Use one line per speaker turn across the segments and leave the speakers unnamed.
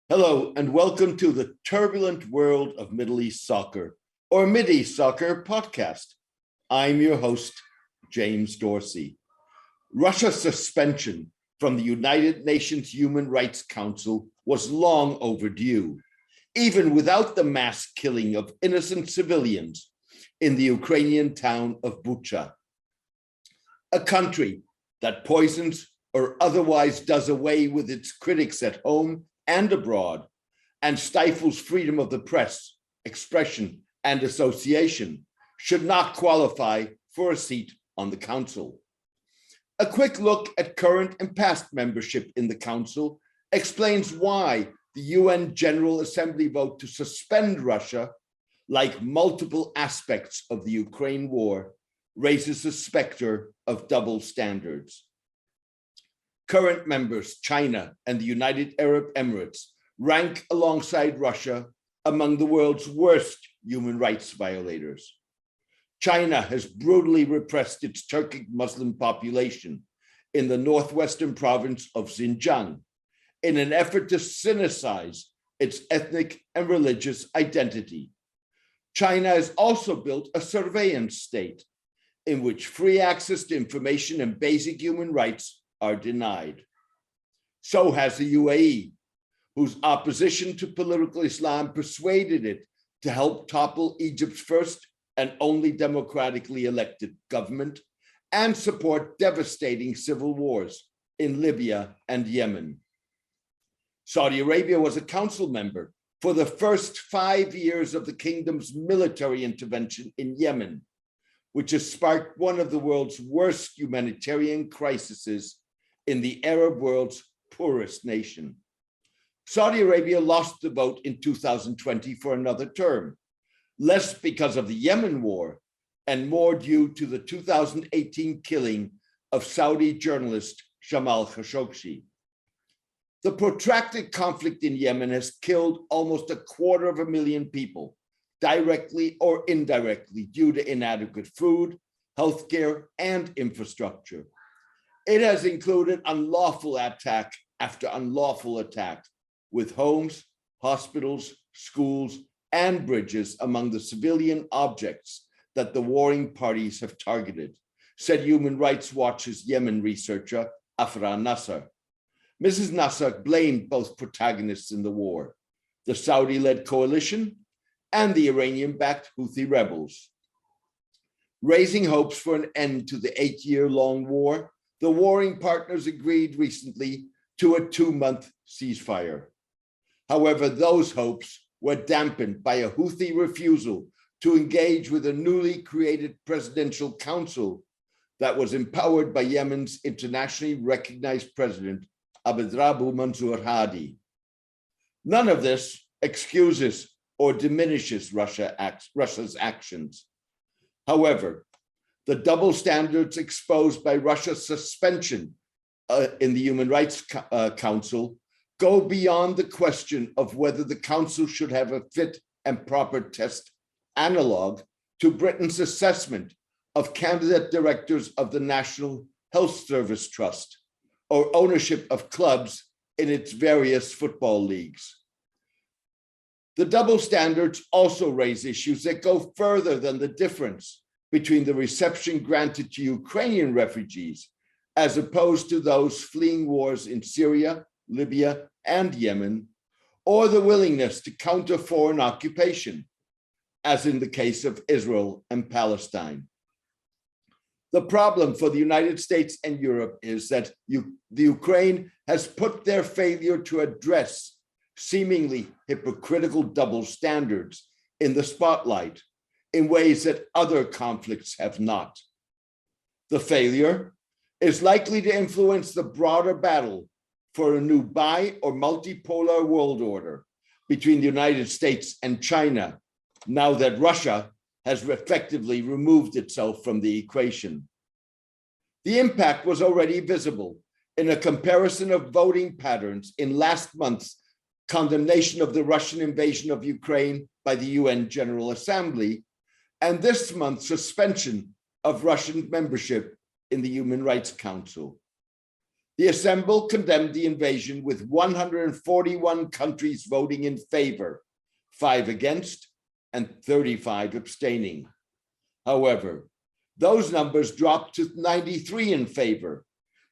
Hello, and welcome to the turbulent world of Middle East soccer, or Mideast Soccer podcast. I'm your host, James Dorsey. Russia's suspension from the United Nations Human Rights Council was long overdue, even without the mass killing of innocent civilians in the Ukrainian town of Bucha. A country that poisons or otherwise does away with its critics at home and abroad, and stifles freedom of the press, expression, and association, should not qualify for a seat on the council. A quick look at current and past membership in the council explains why the UN General Assembly vote to suspend Russia, like multiple aspects of the Ukraine war, raises the specter of double standards. Current members, China and the United Arab Emirates, rank alongside Russia among the world's worst human rights violators. China has brutally repressed its Turkic Muslim population in the northwestern province of Xinjiang in an effort to sinicize its ethnic and religious identity. China has also built a surveillance state in which free access to information and basic human rights are denied. So has the UAE, whose opposition to political Islam persuaded it to help topple Egypt's first and only democratically elected government and support devastating civil wars in Libya and Yemen. Saudi Arabia was a council member for the first 5 years of the kingdom's military intervention in Yemen, which has sparked one of the world's worst humanitarian crises in the Arab world's poorest nation. Saudi Arabia lost the vote in 2020 for another term, less because of the Yemen war and more due to the 2018 killing of Saudi journalist Jamal Khashoggi. The protracted conflict in Yemen has killed almost 250,000 people, directly or indirectly, due to inadequate food, healthcare, and infrastructure. It has included unlawful attack after unlawful attack, with homes, hospitals, schools, and bridges among the civilian objects that the warring parties have targeted, said Human Rights Watch's Yemen researcher, Afra Nasser. Mrs. Nasser blamed both protagonists in the war, the Saudi-led coalition and the Iranian-backed Houthi rebels. Raising hopes for an end to the 8-year-long war, the warring partners agreed recently to a 2-month ceasefire. However, those hopes were dampened by a Houthi refusal to engage with a newly created presidential council that was empowered by Yemen's internationally recognized president, Abdrabbuh Mansour Hadi. None of this excuses or diminishes Russia's actions. However, the double standards exposed by Russia's suspension in the Human Rights Council go beyond the question of whether the Council should have a fit and proper test analog to Britain's assessment of candidate directors of the National Health Service Trust or ownership of clubs in its various football leagues. The double standards also raise issues that go further than the difference between the reception granted to Ukrainian refugees as opposed to those fleeing wars in Syria, Libya, and Yemen, or the willingness to counter foreign occupation, as in the case of Israel and Palestine. The problem for the United States and Europe is that the Ukraine has put their failure to address seemingly hypocritical double standards in the spotlight in ways that other conflicts have not. The failure is likely to influence the broader battle for a new bi- or multipolar world order between the United States and China, now that Russia has effectively removed itself from the equation. The impact was already visible in a comparison of voting patterns in last month's condemnation of the Russian invasion of Ukraine by the UN General Assembly and this month's suspension of Russian membership in the Human Rights Council. The Assembly condemned the invasion with 141 countries voting in favor, 5 against, and 35 abstaining. However, those numbers dropped to 93 in favor,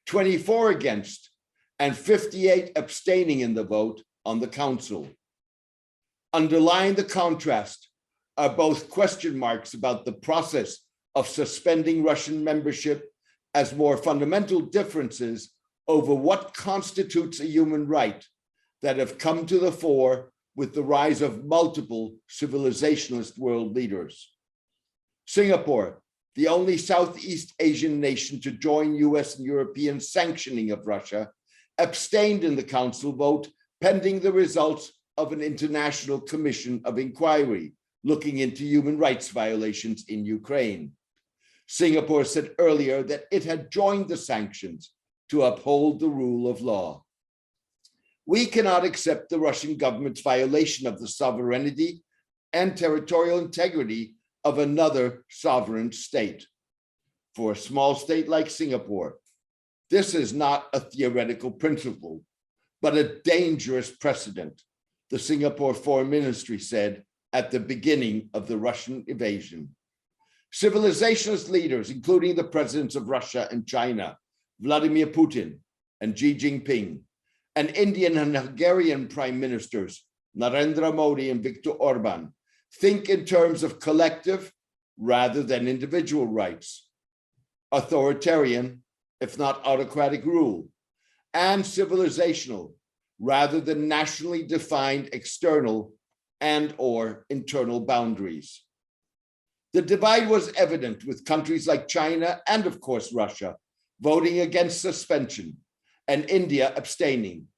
24 against, and 58 abstaining in the vote on the Council. Underlying the contrast are both question marks about the process of suspending Russian membership as more fundamental differences over what constitutes a human right that have come to the fore with the rise of multiple civilizationalist world leaders. Singapore, the only Southeast Asian nation to join US and European sanctioning of Russia, abstained in the Council vote pending the results of an international commission of inquiry looking into human rights violations in Ukraine. Singapore said earlier that it had joined the sanctions to uphold the rule of law. We cannot accept the Russian government's violation of the sovereignty and territorial integrity of another sovereign state. For a small state like Singapore, this is not a theoretical principle, but a dangerous precedent, the Singapore Foreign Ministry said at the beginning of the Russian invasion. Civilizationist leaders, including the presidents of Russia and China, Vladimir Putin and Xi Jinping, and Indian and Hungarian prime ministers, Narendra Modi and Viktor Orban, think in terms of collective rather than individual rights, authoritarian, if not autocratic rule, and civilizational rather than nationally defined external and/or internal boundaries. The divide was evident with countries like China and, of course, Russia voting against suspension and India abstaining.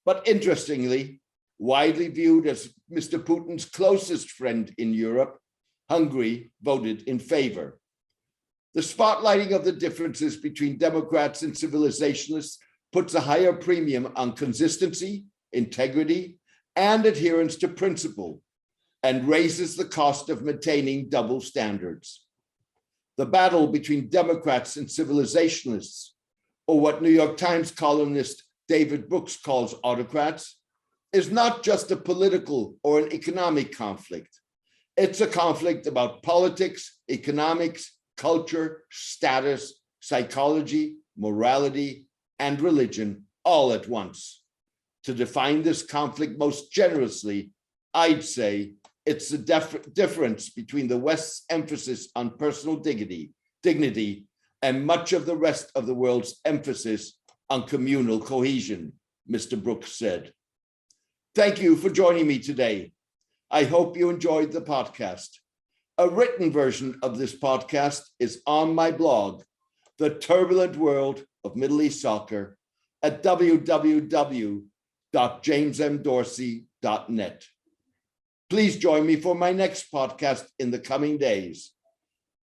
But interestingly, widely viewed as Mr. Putin's closest friend in Europe, Hungary voted in favor. The spotlighting of the differences between Democrats and civilizationalists puts a higher premium on consistency, integrity, and adherence to principle, and raises the cost of maintaining double standards. The battle between Democrats and civilizationalists, or what New York Times columnist David Brooks calls autocrats, is not just a political or an economic conflict. It's a conflict about politics, economics, culture, status, psychology, morality, and religion all at once. To define this conflict most generously, I'd say it's the difference between the West's emphasis on personal dignity, and much of the rest of the world's emphasis on communal cohesion, Mr. Brooks said. Thank you for joining me today. I hope you enjoyed the podcast. A written version of this podcast is on my blog, The Turbulent World of Middle East Soccer, at www.jamesmdorsey.net. Please join me for my next podcast in the coming days.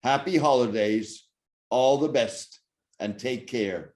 Happy holidays, all the best, and take care.